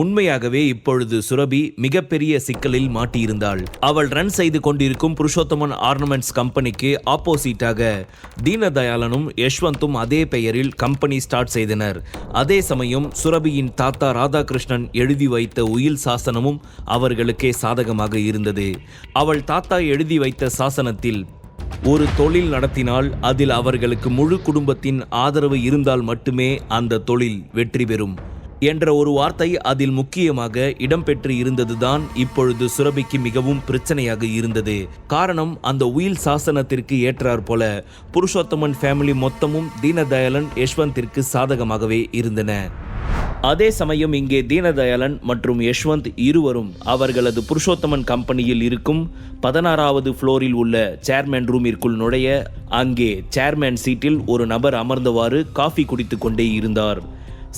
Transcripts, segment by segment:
உண்மையாகவே இப்பொழுது சுரபி மிகப்பெரிய சிக்கலில் மாட்டியிருந்தாள். அவள் ரன் செய்து கொண்டிருக்கும் புருஷோத்தமன் ஆர்னமெண்ட்ஸ் கம்பெனிக்கு ஆப்போசிட்டாக தீனதயாளனும் யஷ்வந்தும் அதே பெயரில் கம்பெனி ஸ்டார்ட் செய்தனர். அதே சமயம் சுரபியின் தாத்தா ராதாகிருஷ்ணன் எழுதி வைத்த உயில் சாசனமும் அவர்களுக்கே சாதகமாக இருந்தது. அவள் தாத்தா எழுதி வைத்த சாசனத்தில் ஒரு தொழில் நடத்தினால் அதில் அவர்களுக்கு முழு குடும்பத்தின் ஆதரவு இருந்தால் மட்டுமே அந்த தொழில் வெற்றி பெறும் என்ற ஒரு வார்த்தை அதில் முக்கியமாக இடம்பெற்று இருந்ததுதான் இப்பொழுது சுரபிக்கு மிகவும் பிரச்சனையாக இருந்தது. காரணம், அந்த உயில் சாசனத்திற்கு ஏற்றாற் போல புருஷோத்தமன் ஃபேமிலி மொத்தமும் தீனதயாளன் யஷ்வந்திற்கு சாதகமாகவே இருந்தன. அதே சமயம் இங்கே தீனதயாளன் மற்றும் யஷ்வந்த் இருவரும் அவர்களது புருஷோத்தமன் கம்பெனியில் இருக்கும் 16வது ஃப்ளோரில் உள்ள சேர்மேன் ரூமிற்குள் நுழைய, அங்கே சேர்மேன் சீட்டில் ஒரு நபர் அமர்ந்தவாறு காஃபி குடித்து கொண்டே இருந்தார்.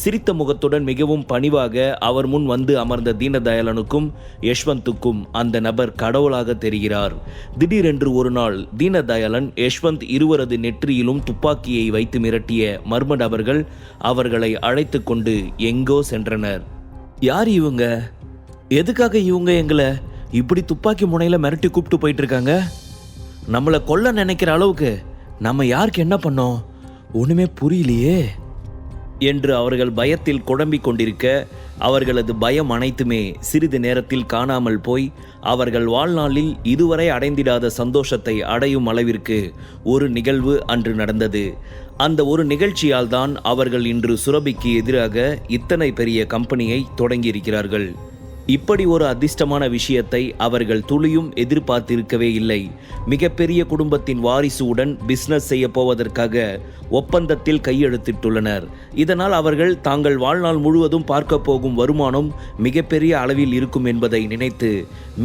சிரித்த முகத்துடன் மிகவும் பணிவாக அவர் முன் வந்து அமர்ந்த தீனதயாளனுக்கும் யஷ்வந்துக்கும் அந்த நபர் கடவுளாக தெரிகிறார். திடீரென்று ஒரு நாள் தீனதயாளன் யஷ்வந்த் இருவரது நெற்றியிலும் துப்பாக்கியை வைத்து மிரட்டிய மர்ம நபர்கள் அவர்களை அழைத்து கொண்டு எங்கோ சென்றனர். யார் இவங்க? எதுக்காக இவங்க எங்களை இப்படி துப்பாக்கி முனையில மிரட்டி கூப்பிட்டு போயிட்டு இருக்காங்க? நம்மளை கொல்ல நினைக்கிற அளவுக்கு நம்ம யாருக்கு என்ன பண்ணோம்? ஒண்ணுமே புரியலையே என்று அவர்கள் பயத்தில் குழம்பிக் கொண்டிருக்க, அவர்களது பயம் அனைத்துமே சிறிது நேரத்தில் காணாமல் போய் அவர்கள் வாழ்நாளில் இதுவரை அடைந்திடாத சந்தோஷத்தை அடையும் அளவிற்கு ஒரு நிகழ்வு அன்று நடந்தது. அந்த ஒரு நிகழ்ச்சியால் தான் அவர்கள் இன்று சுரபிக்கு எதிராக இத்தனை பெரிய கம்பெனியை தொடங்கியிருக்கிறார்கள். இப்படி ஒரு அதிர்ஷ்டமான விஷயத்தை அவர்கள் துளியும் எதிர்பார்த்திருக்கவே இல்லை. மிகப்பெரிய குடும்பத்தின் வாரிசுடன் பிசினஸ் செய்ய போவதற்காக ஒப்பந்தத்தில் கையெழுத்திட்டுள்ளனர். இதனால் அவர்கள் தாங்கள் வாழ்நாள் முழுவதும் பார்க்க போகும் வருமானம் மிகப்பெரிய அளவில் இருக்கும் என்பதை நினைத்து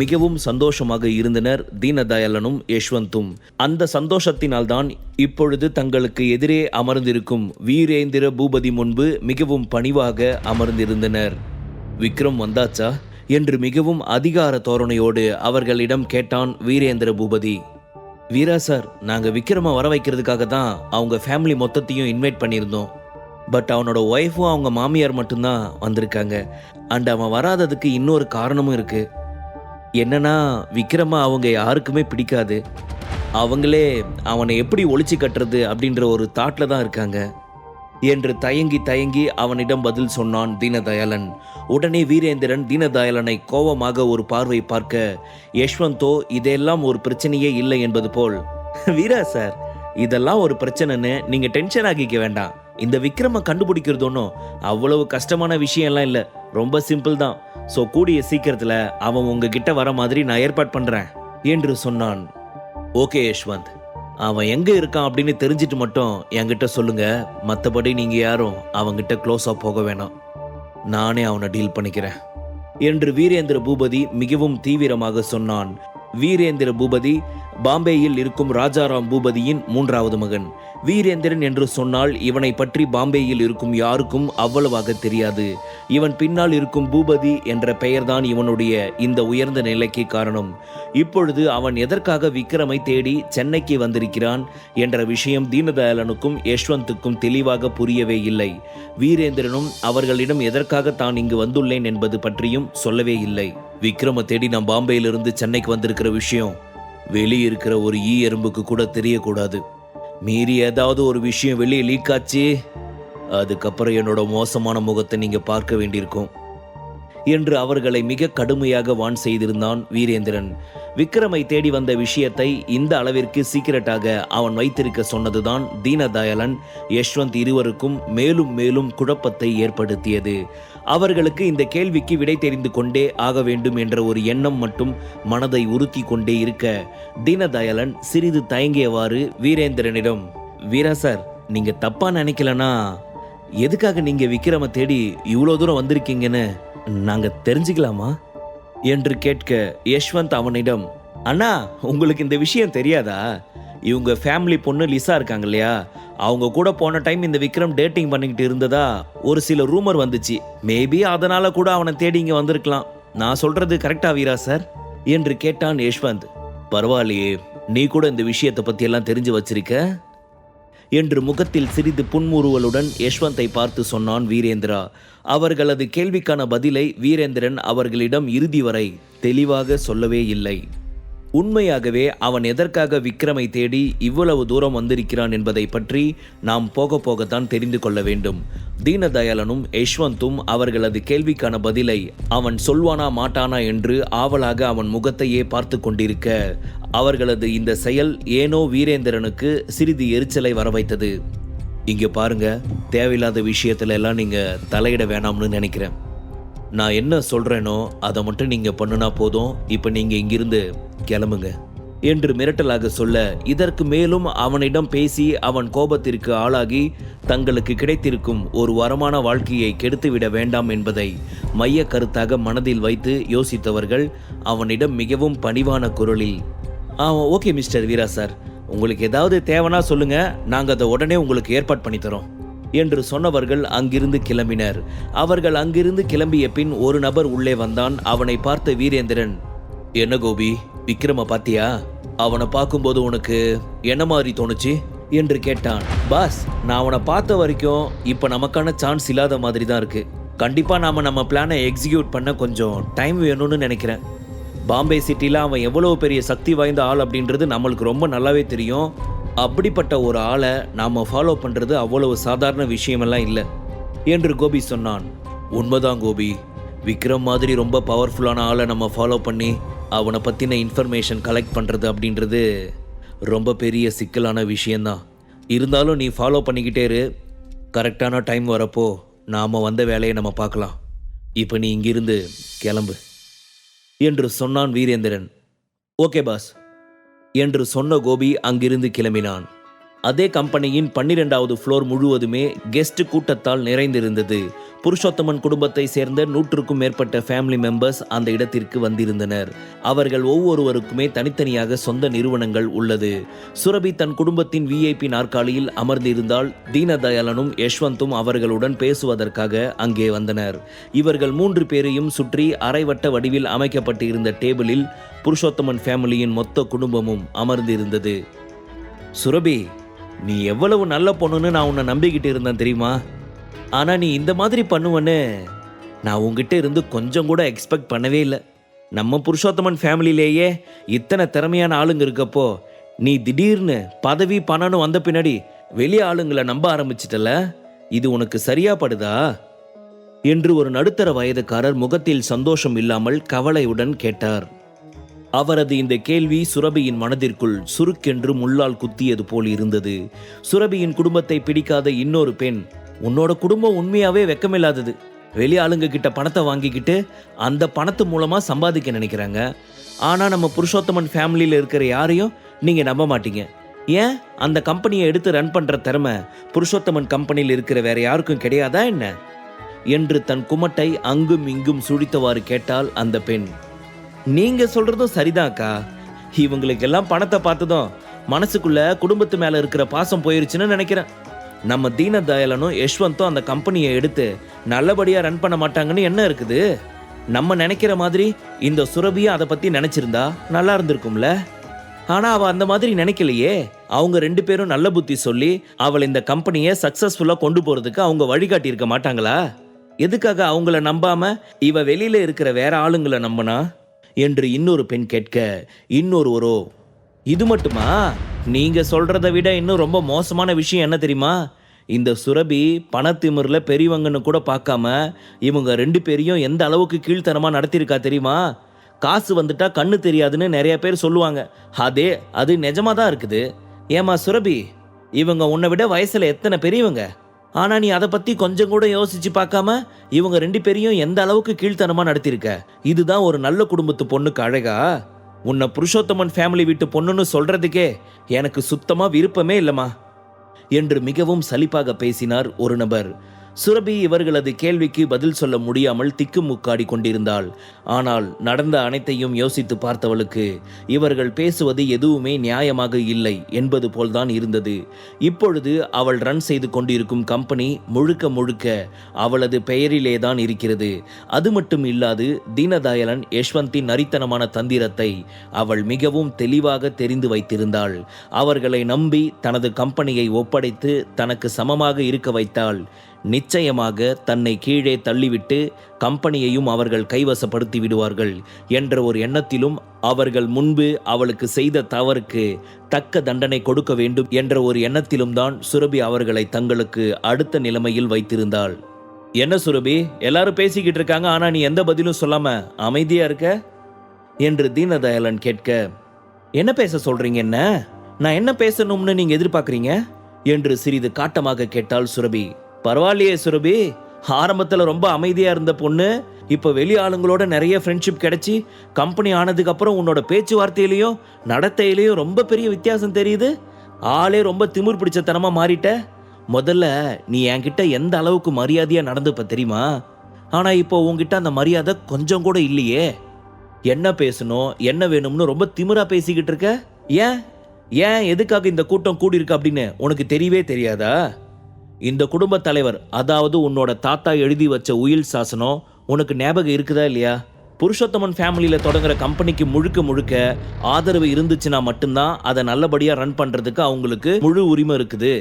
மிகவும் சந்தோஷமாக இருந்தனர் தீனதயாளனும் யஷ்வந்தும். அந்த சந்தோஷத்தினால்தான் இப்பொழுது தங்களுக்கு எதிரே அமர்ந்திருக்கும் வீரேந்திர பூபதி முன்பு மிகவும் பணிவாக அமர்ந்திருந்தனர். விக்ரம் வந்தாச்சா என்று மிகவும் அதிகார தோரணையோடு அவர்களிடம் கேட்டான் வீரேந்திர பூபதி. வீரா சார், நாங்கள் விக்ரமை வர வைக்கிறதுக்காக தான் அவங்க ஃபேமிலி மொத்தத்தையும் இன்வைட் பண்ணியிருந்தோம். பட் அவனோட ஒய்ஃபும் அவங்க மாமியார் மட்டும்தான் வந்திருக்காங்க. அண்ட் அவன் வராததுக்கு இன்னொரு காரணமும் இருக்குது. என்னன்னா, விக்ரமா அவங்க யாருக்குமே பிடிக்காது. அவங்களே அவனை எப்படி ஒழிச்சு கட்டுறது அப்படின்ற ஒரு தாட்டில் தான் இருக்காங்க என்று தயங்கி அவனிடம் பதில் சொன்னான் தீனதயாளன். உடனே வீரேந்திரன் தீனதயாளனை கோபமாக ஒரு பார்வை பார்க்க, யஷ்வந்தோ இதெல்லாம் ஒரு பிரச்சனையே இல்லை என்பது போல், வீரா சார், இதெல்லாம் ஒரு பிரச்சனைன்னு நீங்க டென்ஷன் ஆகிக்க வேண்டாம். இந்த விக்ரம கண்டுபிடிக்கிறது ஒன்றும் அவ்வளவு கஷ்டமான விஷயம்லாம் இல்லை, ரொம்ப சிம்பிள் தான். ஸோ கூடிய சீக்கிரத்தில் அவன் உங்ககிட்ட வர மாதிரி நான் ஏற்பாடு பண்ணுறேன் என்று சொன்னான். ஓகே யஷ்வந்த், அவன் எங்கே இருக்கான் அப்படின்னு தெரிஞ்சிட்டு மட்டும் என்கிட்ட சொல்லுங்க. மற்றபடி நீங்கள் யாரும் அவங்கிட்ட க்ளோஸாக போக வேணாம். நானே அவனை டீல் பண்ணிக்கிறேன் என்று வீரேந்திர பூபதி மிகவும் தீவிரமாக சொன்னான். வீரேந்திர பூபதி பாம்பேயில் இருக்கும் ராஜாராம் பூபதியின் 3வது மகன். வீரேந்திரன் என்று சொன்னால் இவனை பற்றி பாம்பேயில் இருக்கும் யாருக்கும் அவ்வளவாக தெரியாது. இவன் பின்னால் இருக்கும் பூபதி என்ற பெயர்தான் இவனுடைய இந்த உயர்ந்த நிலைக்கு காரணம். இப்பொழுது அவன் எதற்காக விக்ரமை தேடி சென்னைக்கு வந்திருக்கிறான் என்ற விஷயம் தீனதயாளனுக்கும் யஷ்வந்துக்கும் தெளிவாக புரியவே இல்லை. வீரேந்திரனும் அவர்களிடம் எதற்காக தான் இங்கு வந்துள்ளேன் என்பது பற்றியும் சொல்லவே இல்லை. விக்ரமை தேடி நான் பாம்பேயிலிருந்து சென்னைக்கு வந்திருக்கிற விஷயம் வெளியே இருக்கிற ஒரு எறும்புக்கு கூட தெரியக்கூடாது. மீறி ஏதாவது ஒரு விஷயம் வெளியே லீக் ஆச்சு, அதுக்கப்புறம் என்னோட மோசமான முகத்தை நீங்க பார்க்க வேண்டியிருக்கும் என்று அவர்களை மிக கடுமையாக வான் செய்திருந்தான் வீரேந்திரன். விக்ரமை தேடி வந்த விஷயத்தை இந்த அளவிற்கு சீக்கிரட்டாக அவன் வைத்திருக்க சொன்னதுதான் தீனதயாளன் யஷ்வந்த் இருவருக்கும் மேலும் மேலும் குழப்பத்தை ஏற்படுத்தியது. அவர்களுக்கு இந்த கேள்விக்கு விடை தெரிந்து கொண்டே ஆக வேண்டும் என்ற ஒரு எண்ணம் மட்டும் மனதை உறுத்தி கொண்டே இருக்க, தீனதயாளன் சிறிது தயங்கியவாறு வீரேந்திரனிடம், வீரா சார், நீங்க தப்பா நினைக்கலனா எதுக்காக நீங்க விக்ரம தேடி இவ்வளோ தூரம் வந்திருக்கீங்கன்னு நாங்க தெரிஞ்சுக்கலாமா என்று கேட்க, யஷ்வந்த் அவனிடம், அண்ணா, உங்களுக்கு இந்த விஷயம் தெரியாதா? இவங்க ஃபேமிலி பொண்ணு லிசா இருக்காங்க இல்லையா, அவங்க கூட போன டைம் இந்த விக்ரம் டேட்டிங் பண்ணிக்கிட்டு இருந்ததா ஒரு சில ரூமர் வந்துச்சு. மேபி அதனால கூட அவனை தேடி இங்கே வந்திருக்கலாம். நான் சொல்றது கரெக்டா வீரா சார் என்று கேட்டான் யஷ்வந்த். பரவாயில்லையே, நீ கூட இந்த விஷயத்தை பற்றி எல்லாம் தெரிஞ்சு வச்சிருக்க என்று முகத்தில் சிறிது புன்முறுவலுடன் யஷ்வந்தை பார்த்து சொன்னான் வீரேந்திரா. அவர்களது கேள்விக்கான பதிலை வீரேந்திரன் அவர்களிடம் இறுதி வரை தெளிவாக சொல்லவே இல்லை. உண்மையாகவே அவன் எதற்காக விக்ரமை தேடி இவ்வளவு தூரம் வந்திருக்கிறான் என்பதை பற்றி நாம் போக போகத்தான் தெரிந்து கொள்ள வேண்டும். தீனதயாளனும் யஷ்வந்தும் அவர்களது கேள்விக்கான பதிலை அவன் சொல்வானா மாட்டானா என்று ஆவலாக அவன் முகத்தையே பார்த்து கொண்டிருக்க, அவர்களது இந்த செயல் ஏனோ வீரேந்திரனுக்கு சிறிது எரிச்சலை வர வைத்தது. இங்க பாருங்க, தேவையில்லாத விஷயத்துல எல்லாம் நீங்க தலையிட வேணாம்னு நினைக்கிறேன். நான் என்ன சொல்கிறேனோ அதை மட்டும் நீங்கள் பண்ணுனா போதும். இப்போ நீங்கள் இங்கிருந்து கிளம்புங்க என்று மிரட்டலாக சொல்ல, இதற்கு மேலும் அவனிடம் பேசி அவன் கோபத்திற்கு ஆளாகி தங்களுக்கு கிடைத்திருக்கும் ஒரு வரமான வாழ்க்கையை கெடுத்துவிட வேண்டாம் என்பதை மைய கருத்தாக மனதில் வைத்து யோசித்தவர்கள் அவனிடம் மிகவும் பணிவான குரலில், ஓகே மிஸ்டர் வீரா சார், உங்களுக்கு ஏதாவது தேவைன்னா சொல்லுங்கள், நாங்கள் அதை உடனே உங்களுக்கு ஏற்பாடு பண்ணித்தரோம் என்று சொன்னவர்கள் அங்கிருந்து கிளம்பினர். அவர்கள் அங்கிருந்து கிளம்பிய பின் ஒரு நபர் உள்ளே வந்தான். அவனை பார்த்த வீரேந்திரன், என்ன கோபி, விக்ரம பாத்தியா? அவனை பார்க்கும்போது உனக்கு என்ன மாதிரி தோணுச்சு என்று கேட்டான். பாஸ், நான் அவனை பார்த்த வரைக்கும் இப்போ நமக்கான சான்ஸ் இல்லாத மாதிரி தான் இருக்கு. கண்டிப்பாக நம்ம பிளானை எக்ஸிக்யூட் பண்ண கொஞ்சம் டைம் வேணும்னு நினைக்கிறேன். பாம்பே சிட்டியில் அவன் எவ்வளோ பெரிய சக்தி வாய்ந்த ஆள் அப்படின்றது நம்மளுக்கு ரொம்ப நல்லாவே தெரியும். அப்படிப்பட்ட ஒரு ஆளை நாம் ஃபாலோ பண்ணுறது அவ்வளவு சாதாரண விஷயமெல்லாம் இல்லை என்று கோபி சொன்னான். உண்மைதான் கோபி, விக்ரம் மாதிரி ரொம்ப பவர்ஃபுல்லான ஆளை நம்ம ஃபாலோ பண்ணி அவனை பற்றின இன்ஃபர்மேஷன் கலெக்ட் பண்ணுறது அப்படின்றது ரொம்ப பெரிய சிக்கலான விஷயந்தான். இருந்தாலும் நீ ஃபாலோ பண்ணிக்கிட்டே இரு. கரெக்டான டைம் வரப்போ நாம் வந்த வேலையை நம்ம பார்க்கலாம். இப்போ நீ இங்கிருந்து கிளம்பு என்று சொன்னான் வீரேந்திரன். ஓகே பாஸ் என்று சொன்ன கோபி அங்கிருந்து கிளம்பினான். அதே கம்பெனியின் 12வது ஃப்ளோர் முழுவதுமே கெஸ்ட் கூட்டத்தால் நிறைந்திருந்தது. புருஷோத்தமன் குடும்பத்தை சேர்ந்த 100க்கும் மேற்பட்ட ஃபேமிலி மெம்பர்ஸ் அந்த இடத்திற்கு வந்திருந்தனர். அவர்கள் ஒவ்வொருவருக்குமே தனித்தனியாக சொந்த நிறுவனங்கள் உள்ளது. சுரபி தன் குடும்பத்தின் விஐபி நாற்காலியில் அமர்ந்திருந்தால் தீனதயாளனும் யஷ்வந்தும் அவர்களுடன் பேசுவதற்காக அங்கே வந்தனர். இவர்கள் 3 பேரையும் சுற்றி அரைவட்ட வடிவில் அமைக்கப்பட்டு இருந்த டேபிளில் புருஷோத்தமன் ஃபேமிலியின் மொத்த குடும்பமும் அமர்ந்திருந்தது. சுரபி, நீ எவ்வளவு நல்ல பொண்ணுன்னு நான் உன்னை நம்பிக்கிட்டு இருந்தேன் தெரியுமா? ஆனால் நீ இந்த மாதிரி பண்ணுவன்னு நான் உங்ககிட்ட இருந்து கொஞ்சம் கூட எக்ஸ்பெக்ட் பண்ணவே இல்லை. நம்ம புருஷோத்தமன் ஃபேமிலியிலேயே இத்தனை திறமையான ஆளுங்க இருக்கப்போ நீ திடீர்னு பதவி பணம்னு வந்த பின்னாடி வெளியே ஆளுங்களை நம்ப ஆரம்பிச்சிட்டல. இது உனக்கு சரியா படுதா என்று ஒரு நடுத்தர வயதுக்காரர் முகத்தில் சந்தோஷம் இல்லாமல் கவலையுடன் கேட்டார். அவரது இந்த கேள்வி சுரபியின் மனதிற்குள் சுருக்கென்று முள்ளால் குத்தியது போல் இருந்தது. சுரபியின் குடும்பத்தை பிடிக்காத இன்னொரு பெண், உன்னோட குடும்பம் உண்மையாவே வெக்கமில்லாதது. வெளி ஆளுங்க கிட்ட பணத்தை வாங்கிக்கிட்டு அந்த பணத்து மூலமா சம்பாதிக்க நினைக்கிறாங்க. ஆனா நம்ம புருஷோத்தமன் ஃபேமிலியில இருக்கிற யாரையும் நீங்க நம்ப மாட்டீங்க. ஏன், அந்த கம்பெனியை எடுத்து ரன் பண்ற திறமை புருஷோத்தமன் கம்பெனியில் இருக்கிற வேற யாருக்கும் கிடையாதா என்ன என்று தன் குமட்டை அங்கும் இங்கும் சுழித்தவாறு கேட்டாள் அந்த பெண். நீங்க சொல்றதும் சரிதான்க்கா. இவங்களுக்கெல்லாம் பணத்தை பார்த்ததும் மனசுக்குள்ள குடும்பத்து மேல இருக்கிற பாசம் போயிருச்சுன்னு நினைக்கிறேன். நம்ம தீனதயாளனும் யஷ்வந்தும் அந்த கம்பெனியை எடுத்து நல்லபடியா ரன் பண்ண மாட்டாங்கன்னு என்ன இருக்குது? நம்ம நினைக்கிற மாதிரி இந்த சுரபியும் அதை பத்தி நினைச்சிருந்தா நல்லா இருந்திருக்கும்ல. ஆனா அவ அந்த மாதிரி நினைக்கலையே. அவங்க 2 பேரும் நல்ல புத்தி சொல்லி அவள் இந்த கம்பெனியை சக்சஸ்ஃபுல்லா கொண்டு போறதுக்கு அவங்க வழிகாட்டி இருக்க மாட்டாங்களா? எதுக்காக அவங்கள நம்பாம இவ வெளியில இருக்கிற வேற ஆளுங்களை நம்பினா என்று இன்னொரு பெண் கேட்க, இன்னொருவரோ, இது மட்டுமா? நீங்க சொல்றதை விட இன்னும் ரொம்ப மோசமான விஷயம் என்ன தெரியுமா? இந்த சுரபி பணத்திமிரில் பெரியவங்கன்னு கூட பார்க்காம இவங்க 2 பேரையும் எந்த அளவுக்கு கீழ்த்தனமா நடத்தியிருக்கா தெரியுமா? காசு வந்துட்டா கண்ணு தெரியாதுன்னு நிறைய பேர் சொல்லுவாங்க. அது நிஜமா தான் இருக்குது. ஏமா சுரபி, இவங்க உன்னை விட வயசுல எத்தனை பெரியவங்க. ஆனா நீ அதை பத்தி கொஞ்சம் கூட யோசிச்சு பார்க்காம இவங்க 2 பேரையும் எந்த அளவுக்கு கீழ்த்தனமா நடத்தியிருக்க. இதுதான் ஒரு நல்ல குடும்பத்து பொண்ணுக்கு அழகா? உன்னை புருஷோத்தமன் ஃபேமிலி வீட்டு பொண்ணுன்னு சொல்றதுக்கே எனக்கு சுத்தமா விருப்பமே இல்லைம்மா என்று மிகவும் சலிப்பாக பேசினார் ஒரு நபர். சுரபி இவர்களது கேள்விக்கு பதில் சொல்ல முடியாமல் திக்குமுக்காடி கொண்டிருந்தாள். ஆனால் நடந்த அனைத்தையும் யோசித்து பார்த்தவளுக்கு இவர்கள் பேசுவது எதுவுமே நியாயமாக இல்லை என்பது போல்தான் இருந்தது. இப்பொழுது அவள் ரன் செய்து கொண்டிருக்கும் கம்பெனி முழுக்க முழுக்க அவளது பெயரிலேதான் இருக்கிறது. அது மட்டும் இல்லாது தீனதயாளன் யஷ்வந்தின் நரித்தனமான தந்திரத்தை அவள் மிகவும் தெளிவாக தெரிந்து வைத்திருந்தாள். அவர்களை நம்பி தனது கம்பெனியை ஒப்படைத்து தனக்கு சமமாக இருக்க வைத்தாள். நிச்சயமாக தன்னை கீழே தள்ளிவிட்டு கம்பெனியையும் அவர்கள் கைவசப்படுத்தி விடுவார்கள் என்ற ஒரு எண்ணத்திலும் அவர்கள் முன்பு அவளுக்கு செய்த தவறுக்கு தக்க தண்டனை கொடுக்க வேண்டும் என்ற ஒரு எண்ணத்திலும் தான் சுரபி அவர்களை தங்களுக்கு அடுத்த நிலைமையில் வைத்திருந்தாள். என்ன சுரபி, எல்லாரும் பேசிக்கிட்டு இருக்காங்க, ஆனா நீ எந்த பதிலும் சொல்லாம அமைதியா இருக்க என்று தீனதயாளன் கேட்க, என்ன பேச சொல்றீங்க? என்ன நான் என்ன பேசணும்னு நீங்க எதிர்பார்க்குறீங்க என்று சிறிது காட்டமாக கேட்டாள் சுரபி. பரவாயில்லையே சுரபி, ஆரம்பத்தில் ரொம்ப அமைதியா இருந்த பொண்ணு இப்போ வெளி ஆளுங்களோட நிறைய ஃப்ரெண்ட்ஷிப் கிடைச்சி கம்பெனி ஆனதுக்கு அப்புறம் உன்னோட பேச்சுவார்த்தையிலையும் நடத்தையிலையும் ரொம்ப பெரிய வித்தியாசம் தெரியுது. ஆளே ரொம்ப திமிர் பிடிச்சத்தனமா மாறிட்ட. முதல்ல நீ என்கிட்ட எந்த அளவுக்கு மரியாதையா நடந்துப்ப தெரியுமா? ஆனா இப்போ உன்கிட்ட அந்த மரியாதை கொஞ்சம் கூட இல்லையே. என்ன பேசணும் என்ன வேணும்னு ரொம்ப திமிரா பேசிக்கிட்டு இருக்க. ஏன் ஏன் எதுக்காக இந்த கூட்டம் கூடியிருக்கு அப்படின்னு உனக்கு தெரியவே தெரியாதா? இந்த குடும்ப தலைவர், அதாவது உன்னோட தாத்தா எழுதி வச்ச உயில் சாசனம் உனக்கு ஞாபகம் இருக்குதா இல்லையா? புருஷோத்தமன் ஃபேமிலியில தொடங்குற கம்பெனிக்கு முழுக்க முழுக்க ஆதரவு இருந்துச்சுன்னா மட்டும்தான் அதை நல்லபடியா ரன் பண்றதுக்கு அவங்களுக்கு முழு உரிமை இருக்குது.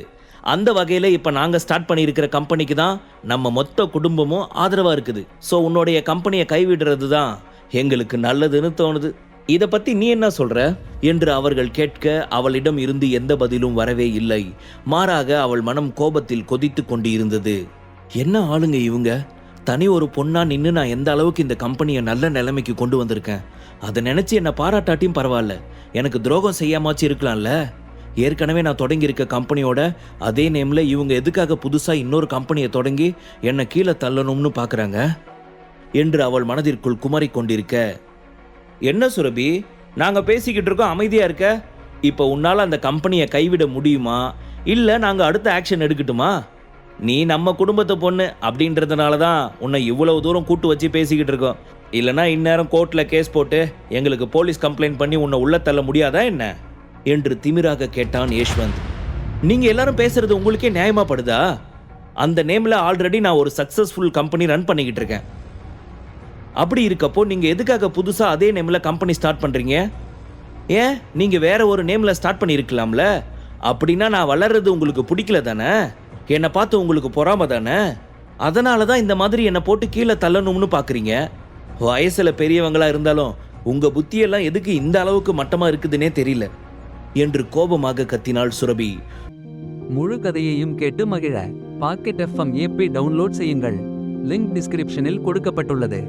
அந்த வகையில இப்ப நாங்க ஸ்டார்ட் பண்ணியிருக்கிற கம்பெனிக்கு தான் நம்ம மொத்த குடும்பமும் ஆதரவா இருக்குது. ஸோ உன்னுடைய கம்பெனியை கைவிடுறது தான் எங்களுக்கு நல்லதுன்னு தோணுது. இதை பத்தி நீ என்ன சொல்ற என்று அவர்கள் கேட்க அவளிடம் இருந்து எந்த பதிலும் வரவே இல்லை. மாறாக அவள் மனம் கோபத்தில் கொதித்து கொண்டு இருந்தது. என்ன ஆளுங்க இவங்க? தனி ஒரு பொண்ணா நின்று நான் எந்த அளவுக்கு இந்த கம்பெனியை நல்ல நிலைமைக்கு கொண்டு வந்திருக்கேன். அதை நினைச்சு என்ன பாராட்டாட்டியும் பரவாயில்ல, எனக்கு துரோகம் செய்யாமாச்சு இருக்கலாம்ல. ஏற்கனவே நான் தொடங்கி இருக்க கம்பெனியோட அதே நேம்ல இவங்க எதுக்காக புதுசா இன்னொரு கம்பெனியை தொடங்கி என்னை கீழே தள்ளணும்னு பாக்குறாங்க என்று அவள் மனதிற்குள் குமரி கொண்டிருக்க, என்ன சுரபி, நாங்க பேசிக்கிட்டு இருக்கோம், அமைதியா இருக்க. இப்போ உன்னால அந்த கம்பெனியை கைவிட முடியுமா இல்ல நாங்க அடுத்த ஆக்ஷன் எடுக்கட்டுமா? நீ நம்ம குடும்பத்தை பொண்ணு அப்படின்றதுனால தான் உன்னை இவ்வளவு தூரம் கூட்டு வச்சு பேசிக்கிட்டு இருக்கோம். இல்லைனா இந்நேரம் கோர்ட்ல கேஸ் போட்டு எங்களுக்கு போலீஸ் கம்ப்ளைண்ட் பண்ணி உன்னை உள்ள தள்ள முடியாதா என்ன என்று திமிராக கேட்டான் யஷ்வந்த். நீங்க எல்லாரும் பேசுறது உங்களுக்கே நியாயமா படுதா? அந்த நேம்ல ஆல்ரெடி நான் ஒரு சக்சஸ்ஃபுல் கம்பெனி ரன் பண்ணிக்கிட்டு இருக்கேன். அப்படி இருக்கப்போ நீங்க எதுக்காக புதுசா அதே நேம்ல கம்பெனி ஸ்டார்ட் பண்றீங்க? ஏன் நீங்க வேற ஒரு நேம்ல ஸ்டார்ட் பண்ணியிருக்கலாம்ல? அப்படின்னா நான் வளர்றது உங்களுக்கு பிடிக்கல தானே? என்னை பார்த்து உங்களுக்கு பொறாம தானே? அதனால தான் இந்த மாதிரி என்னை போட்டு கீழே தள்ளணும்னு பார்க்குறீங்க. வயசுல பெரியவங்களா இருந்தாலும் உங்க புத்தியெல்லாம் எதுக்கு இந்த அளவுக்கு மட்டமா இருக்குதுன்னே தெரியல என்று கோபமாக கத்தினாள் சுரபி. முழு கதையையும் கேட்டு மகிழ பாக்கெட் FM ஆப்பை டவுன்லோட் செய்யுங்கள். லிங்க் டிஸ்கிரிப்ஷனில் கொடுக்கப்பட்டுள்ளது.